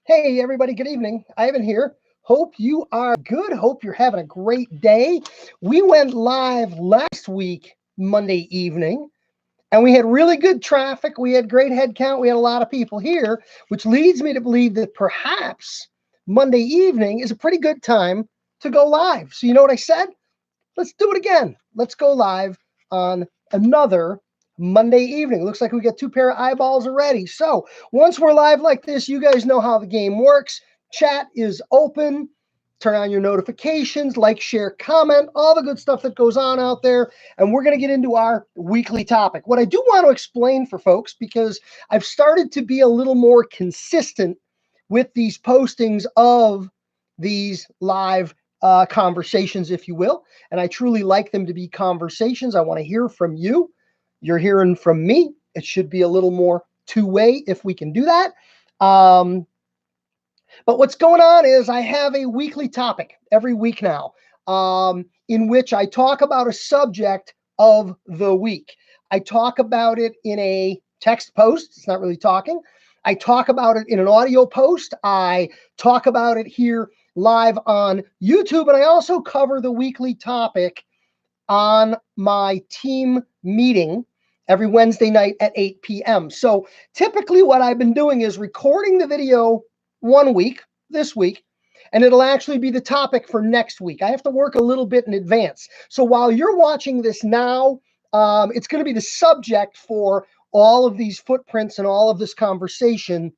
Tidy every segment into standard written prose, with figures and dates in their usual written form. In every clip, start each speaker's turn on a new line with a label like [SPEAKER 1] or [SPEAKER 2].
[SPEAKER 1] Hey, everybody, good evening. Ivan here. Hope you are good. Hope you're having a great day. We went live last week, Monday evening, and we had really good traffic. We had great head count. We had a lot of people here, which leads me to believe that perhaps Monday evening is a pretty good time to go live. So, you know what I said? Let's do it again. Let's go live on another Monday evening. Looks like we got two pair of eyeballs already. So once we're live like this, you guys know how the game works. Chat is open. Turn on your notifications, like, share, comment, all the good stuff that goes on out there. And we're going to get into our weekly topic. What I do want to explain for folks, because I've started to be a little more consistent with these postings of these live conversations, if you will. And I truly like them to be conversations. I want to hear from you. You're hearing from me. It should be a little more two-way if we can do that. But what's going on is I have a weekly topic every week now in which I talk about a subject of the week. I talk about it in a text post. It's not really talking. I talk about it in an audio post. I talk about it here live on YouTube. And I also cover the weekly topic on my team meeting every Wednesday night at 8 p.m. So typically what I've been doing is recording the video one week, this week, and it'll actually be the topic for next week. I have to work a little bit in advance. So while you're watching this now, it's going to be the subject for all of these footprints and all of this conversation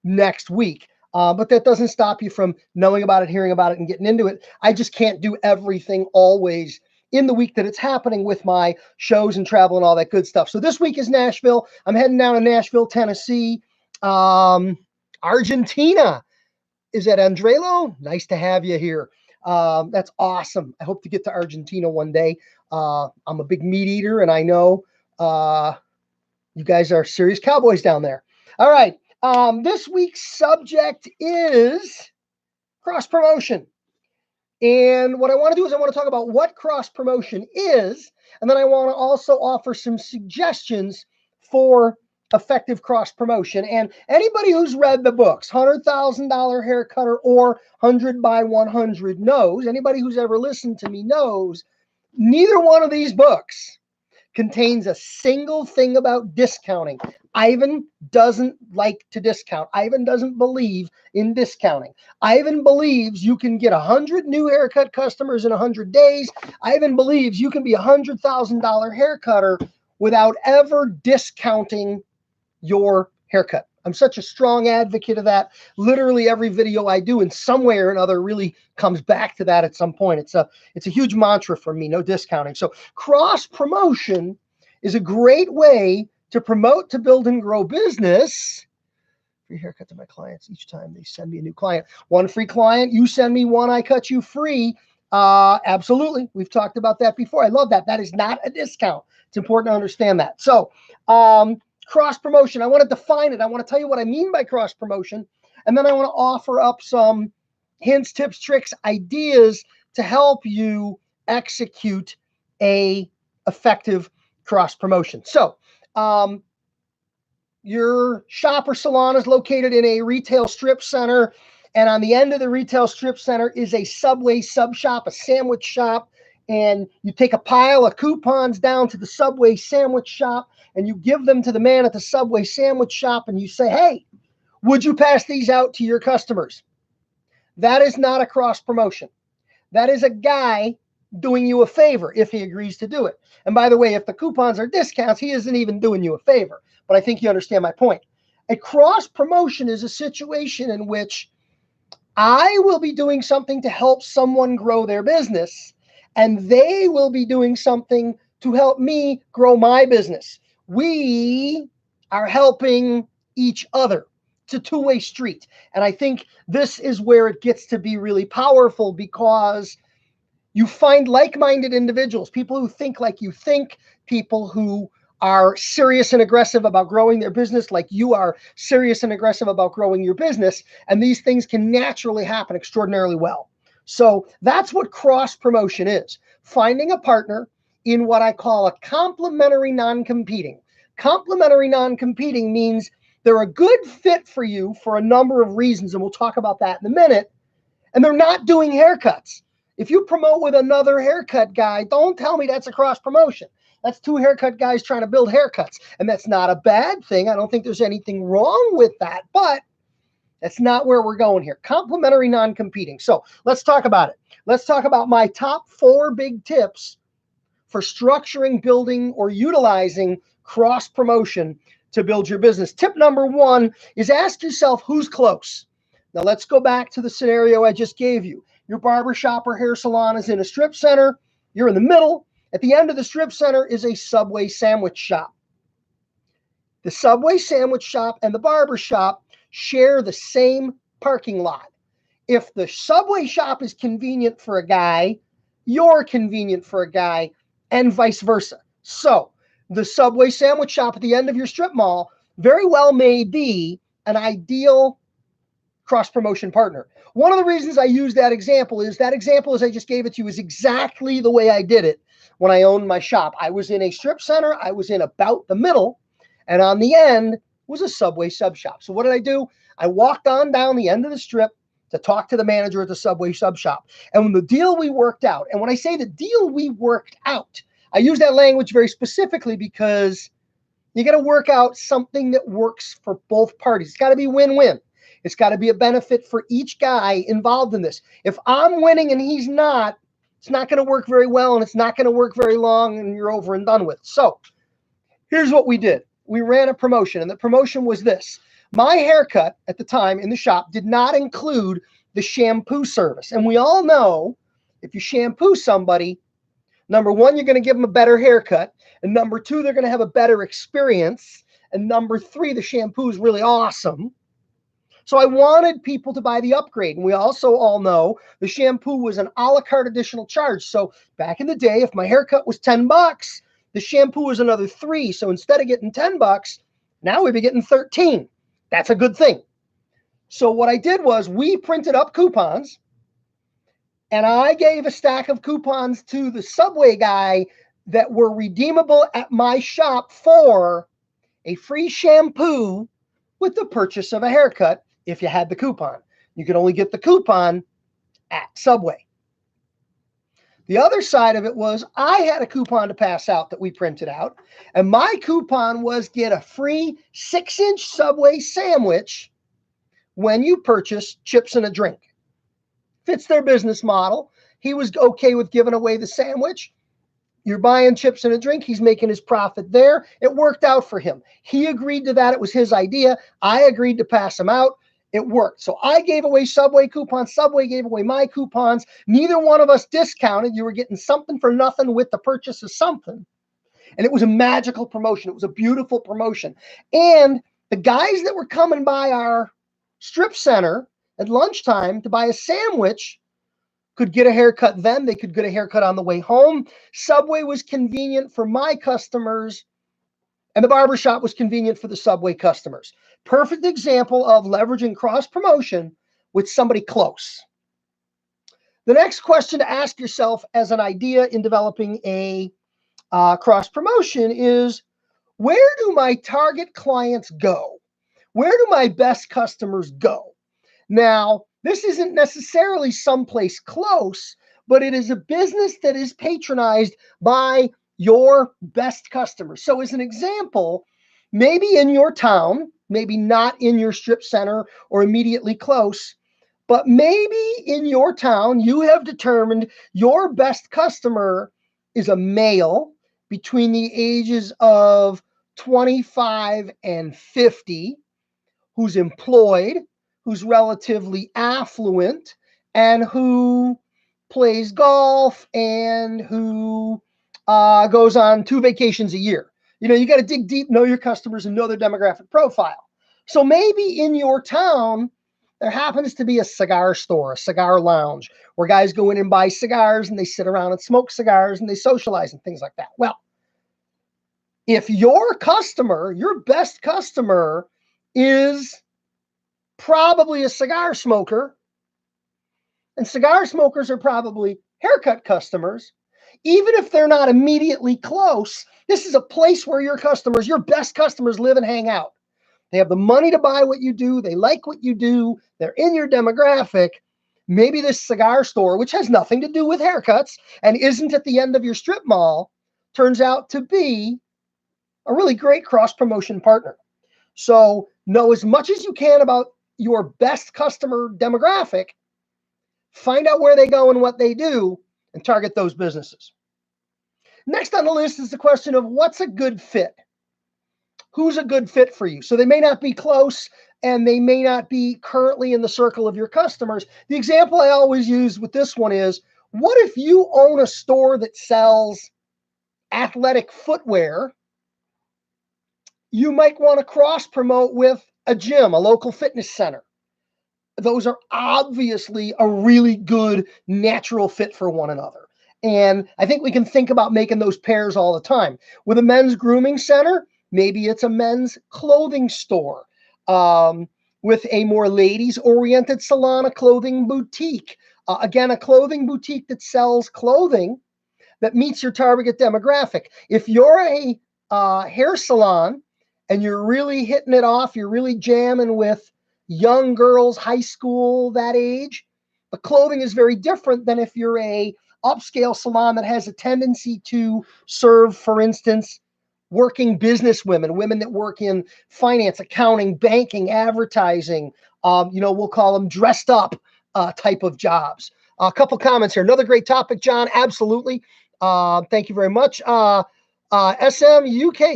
[SPEAKER 1] next week. But that doesn't stop you from knowing about it, hearing about it, and getting into it. I just can't do everything always in the week that it's happening with my shows and travel and all that good stuff. So this week is Nashville. I'm heading down to Nashville, Tennessee. Argentina. Is that Andrelo? Nice to have you here. That's awesome. I hope to get to Argentina one day. I'm a big meat eater, and I know you guys are serious cowboys down there. All right. This week's subject is cross promotion. And what I want to do is I want to talk about what cross promotion is. And then I want to also offer some suggestions for effective cross promotion. And anybody who's read the books, $100,000 Hair Cutter or 100 by 100 knows, anybody who's ever listened to me knows, neither one of these books contains a single thing about discounting. Ivan doesn't like to discount. Ivan doesn't believe in discounting. Ivan believes you can get 100 new haircut customers in 100 days. Ivan believes you can be a $100,000 hair cutter without ever discounting your haircut. I'm such a strong advocate of that. Literally every video I do in some way or another really comes back to that at some point. It's a huge mantra for me, no discounting. So cross promotion is a great way to promote, to build and grow business. Free haircut to my clients each time they send me a new client. One free client, you send me one, I cut you free. Absolutely. We've talked about that before. I love that. That is not a discount. It's important to understand that. So, cross promotion. I want to define it. I want to tell you what I mean by cross promotion. And then I want to offer up some hints, tips, tricks, ideas to help you execute a effective cross promotion. So, your shop or salon is located in a retail strip center. And on the end of the retail strip center is a Subway sub shop, a sandwich shop. And you take a pile of coupons down to the Subway sandwich shop and you give them to the man at the Subway sandwich shop and you say, hey, would you pass these out to your customers? That is not a cross promotion. That is a guy doing you a favor if he agrees to do it. And by the way, if the coupons are discounts, he isn't even doing you a favor. But I think you understand my point. A cross promotion is a situation in which I will be doing something to help someone grow their business, and they will be doing something to help me grow my business. We are helping each other. It's a two-way street. And I think this is where it gets to be really powerful, because you find like-minded individuals, people who think like you think, people who are serious and aggressive about growing their business like you are serious and aggressive about growing your business. And these things can naturally happen extraordinarily well. So that's what cross promotion is. Finding a partner in what I call a complementary non-competing. Complementary non-competing means They're a good fit for you for a number of reasons, and we'll talk about that in a minute. And they're not doing haircuts. If you promote with another haircut guy, don't tell me that's a cross promotion. That's two haircut guys trying to build haircuts. And that's not a bad thing. I don't think there's anything wrong with that, but that's not where we're going here. Complementary, non-competing. So let's talk about it. Let's talk about my top 4 big tips for structuring, building, or utilizing cross promotion to build your business. Tip number 1 is ask yourself who's close. Now let's go back to the scenario I just gave you. Your barbershop or hair salon is in a strip center. You're in the middle. At the end of the strip center is a Subway sandwich shop. The Subway sandwich shop and the barbershop share the same parking lot. If the Subway shop is convenient for a guy, you're convenient for a guy, and vice versa. So the Subway sandwich shop at the end of your strip mall very well may be an ideal cross-promotion partner. One of the reasons I use that example as I just gave it to you is exactly the way I did it when I owned my shop. I was in a strip center. I was in about the middle, and on the end was a Subway sub shop. So what did I do? I walked on down the end of the strip to talk to the manager at the Subway sub shop. And when the deal we worked out, and when I say the deal we worked out, I use that language very specifically because you got to work out something that works for both parties. It's got to be win-win. It's got to be a benefit for each guy involved in this. If I'm winning and he's not, it's not going to work very well, and it's not going to work very long, and you're over and done with. So here's what we did. We ran a promotion, and the promotion was this. My haircut at the time in the shop did not include the shampoo service. And we all know if you shampoo somebody, number 1, you're going to give them a better haircut. And number 2, they're going to have a better experience. And number 3, the shampoo is really awesome. So I wanted people to buy the upgrade. And we also all know the shampoo was an a la carte additional charge. So back in the day, if my haircut was $10, the shampoo was another $3. So instead of getting $10, now we'd be getting $13. That's a good thing. So what I did was we printed up coupons, and I gave a stack of coupons to the Subway guy that were redeemable at my shop for a free shampoo with the purchase of a haircut if you had the coupon. You could only get the coupon at Subway. The other side of it was I had a coupon to pass out that we printed out, and my coupon was get a free 6-inch Subway sandwich when you purchase chips and a drink. Fits their business model. He was okay with giving away the sandwich. You're buying chips and a drink. He's making his profit there. It worked out for him. He agreed to that. It was his idea. I agreed to pass him out. It worked. So I gave away Subway coupons. Subway gave away my coupons. Neither one of us discounted. You were getting something for nothing with the purchase of something. And it was a magical promotion. It was a beautiful promotion. And the guys that were coming by our strip center at lunchtime to buy a sandwich could get a haircut then. They could get a haircut on the way home. Subway was convenient for my customers, and the barbershop was convenient for the Subway customers. Perfect example of leveraging cross-promotion with somebody close. The next question to ask yourself as an idea in developing a cross-promotion is, where do my target clients go? Where do my best customers go? Now, this isn't necessarily someplace close, but it is a business that is patronized by your best customers. So as an example, maybe in your town, maybe not in your strip center or immediately close, but maybe in your town, you have determined your best customer is a male between the ages of 25 and 50, who's employed, who's relatively affluent, and who plays golf and who goes on 2 vacations a year. You know, you got to dig deep, know your customers, and know their demographic profile. So maybe in your town, there happens to be a cigar store, a cigar lounge, where guys go in and buy cigars, and they sit around and smoke cigars, and they socialize and things like that. Well, if your customer, your best customer, is probably a cigar smoker, and cigar smokers are probably haircut customers, even if they're not immediately close, this is a place where your customers, your best customers, live and hang out. They have the money to buy what you do. They like what you do. They're in your demographic. Maybe this cigar store, which has nothing to do with haircuts and isn't at the end of your strip mall, turns out to be a really great cross-promotion partner. So know as much as you can about your best customer demographic, find out where they go and what they do, and target those businesses. Next on the list is the question of what's a good fit? Who's a good fit for you? So they may not be close and they may not be currently in the circle of your customers. The example I always use with this one is, what if you own a store that sells athletic footwear? You might want to cross promote with a gym, a local fitness center. Those are obviously a really good natural fit for one another. And I think we can think about making those pairs all the time. With a men's grooming center, maybe it's a men's clothing store. With a more ladies-oriented salon, a clothing boutique. Again, a clothing boutique that sells clothing that meets your target demographic. If you're a hair salon and you're really hitting it off, you're really jamming with young girls, high school, that age, the clothing is very different than if you're a upscale salon that has a tendency to serve, for instance, working business women, women that work in finance, accounting, banking, advertising. We'll call them dressed up type of jobs. A couple comments here. Another great topic, John. Absolutely. Thank you very much. SM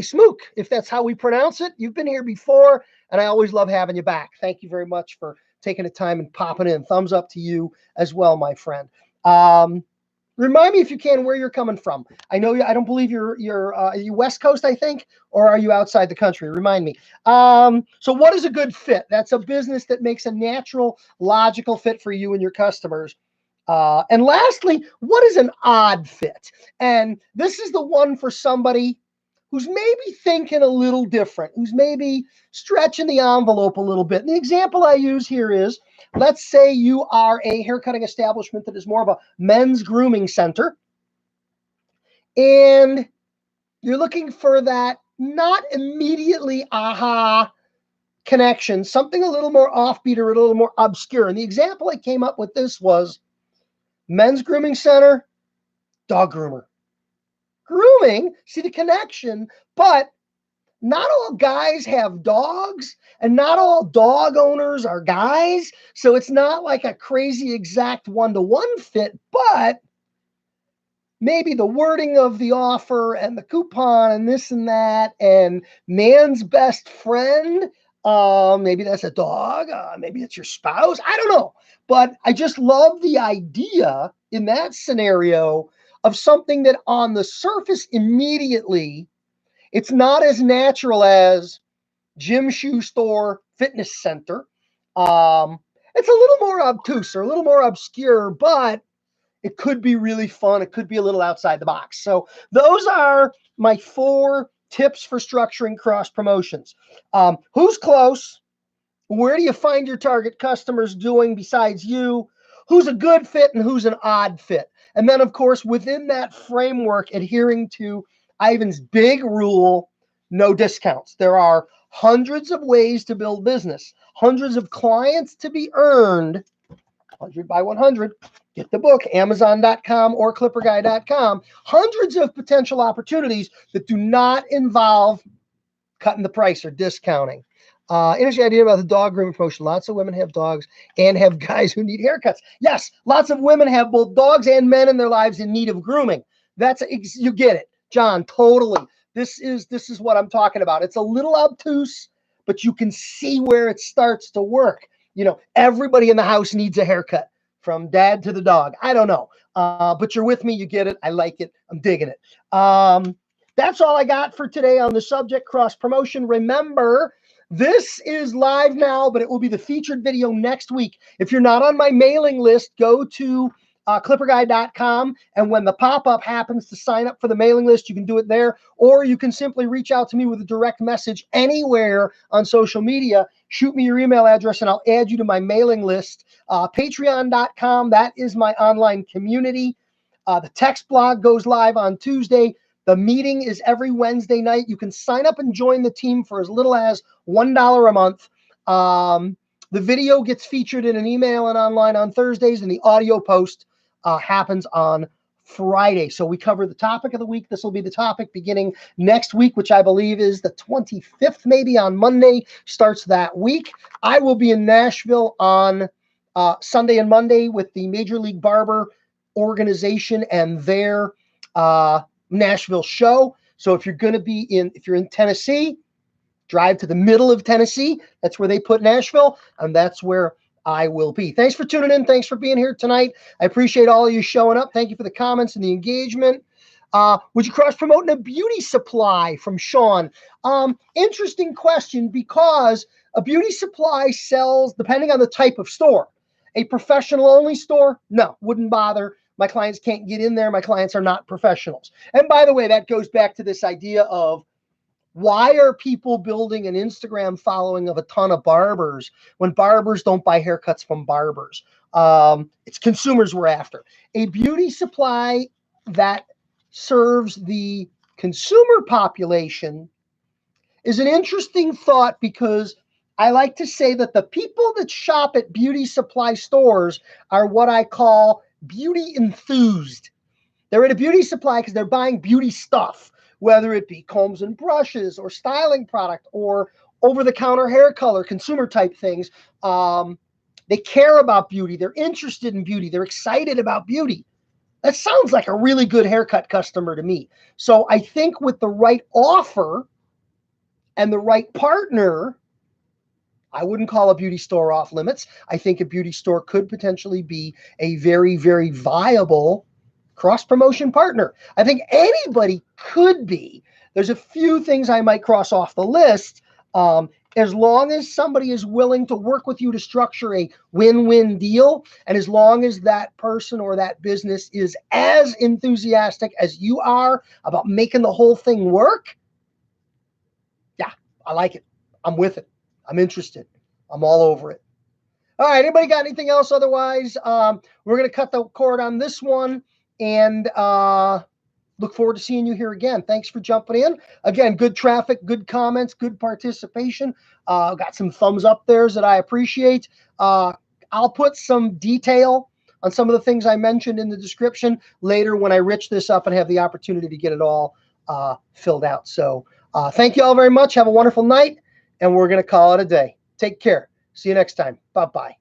[SPEAKER 1] Smook, if that's how we pronounce it. You've been here before, and I always love having you back. Thank you very much for taking the time and popping in. Thumbs up to you as well, my friend. Remind me, if you can, where you're coming from. I know I don't believe are you West Coast, I think, or are you outside the country? Remind me. So what is a good fit? That's a business that makes a natural, logical fit for you and your customers. And lastly, what is an odd fit? And this is the one for somebody who's maybe thinking a little different, who's maybe stretching the envelope a little bit. And the example I use here is, let's say you are a haircutting establishment that is more of a men's grooming center, and you're looking for that not immediately aha connection, something a little more offbeat or a little more obscure. And the example I came up with this was men's grooming center, dog groomer. Grooming, see the connection, but not all guys have dogs and not all dog owners are guys. So it's not like a crazy exact one-to-one fit, but maybe the wording of the offer and the coupon and this and that, and man's best friend, maybe that's a dog, maybe it's your spouse. I don't know. But I just love the idea in that scenario of something that on the surface immediately, it's not as natural as gym, shoe store, fitness center. It's a little more obtuse or a little more obscure, but it could be really fun. It could be a little outside the box. So those are my 4 tips for structuring cross promotions. Who's close? Where do you find your target customers doing besides you? Who's a good fit and who's an odd fit? And then, of course, within that framework, adhering to Ivan's big rule, no discounts. There are hundreds of ways to build business, hundreds of clients to be earned. 100 by 100. Get the book, Amazon.com or ClipperGuy.com. Hundreds of potential opportunities that do not involve cutting the price or discounting. Interesting idea about the dog grooming promotion. Lots of women have dogs and have guys who need haircuts. Yes, lots of women have both dogs and men in their lives in need of grooming. You get it, John, totally. This is what I'm talking about. It's a little obtuse, but you can see where it starts to work. Everybody in the house needs a haircut, from dad to the dog. I don't know, but you're with me. You get it. I like it. I'm digging it. That's all I got for today on the subject, cross promotion. Remember, this is live now, but it will be the featured video next week. If you're not on my mailing list, go to ClipperGuy.com, and when the pop-up happens to sign up for the mailing list, you can do it there, or you can simply reach out to me with a direct message anywhere on social media. Shoot me your email address, and I'll add you to my mailing list. Patreon.com, that is my online community. The text blog goes live on Tuesday. The meeting is every Wednesday night. You can sign up and join the team for as little as $1 a month. The video gets featured in an email and online on Thursdays, and the audio post happens on Friday. So we cover the topic of the week. This will be the topic beginning next week, which I believe is the 25th, maybe on Monday, starts that week. I will be in Nashville on Sunday and Monday with the Major League Barber organization and their Nashville show. So if you're in Tennessee, drive to the middle of Tennessee. That's where they put Nashville, and that's where I will be. Thanks for tuning in. Thanks for being here tonight. I appreciate all of you showing up. Thank you for the comments and the engagement. Would you cross promote in a beauty supply from Sean? Interesting question, because a beauty supply sells depending on the type of store. A professional only store? No, wouldn't bother. My clients can't get in there. My clients are not professionals. And by the way, that goes back to this idea of, why are people building an Instagram following of a ton of barbers when barbers don't buy haircuts from barbers? It's consumers we're after. A beauty supply that serves the consumer population is an interesting thought, because I like to say that the people that shop at beauty supply stores are what I call beauty enthused. They're at a beauty supply because they're buying beauty stuff, whether it be combs and brushes or styling product or over-the-counter hair color, consumer type things. They care about beauty. They're interested in beauty. They're excited about beauty. That sounds like a really good haircut customer to me. So I think with the right offer and the right partner, I wouldn't call a beauty store off limits. I think a beauty store could potentially be a very, very viable cross-promotion partner. I think anybody could be. There's a few things I might cross off the list. As long as somebody is willing to work with you to structure a win-win deal, and as long as that person or that business is as enthusiastic as you are about making the whole thing work, yeah, I like it. I'm with it. I'm interested. I'm all over it. All right, anybody got anything else? Otherwise, we're going to cut the cord on this one, and look forward to seeing you here again. Thanks for jumping in. Again, good traffic, good comments, good participation. Got some thumbs up there that I appreciate. I'll put some detail on some of the things I mentioned in the description later when I rich this up and have the opportunity to get it all filled out. So thank you all very much. Have a wonderful night, and we're going to call it a day. Take care. See you next time. Bye-bye.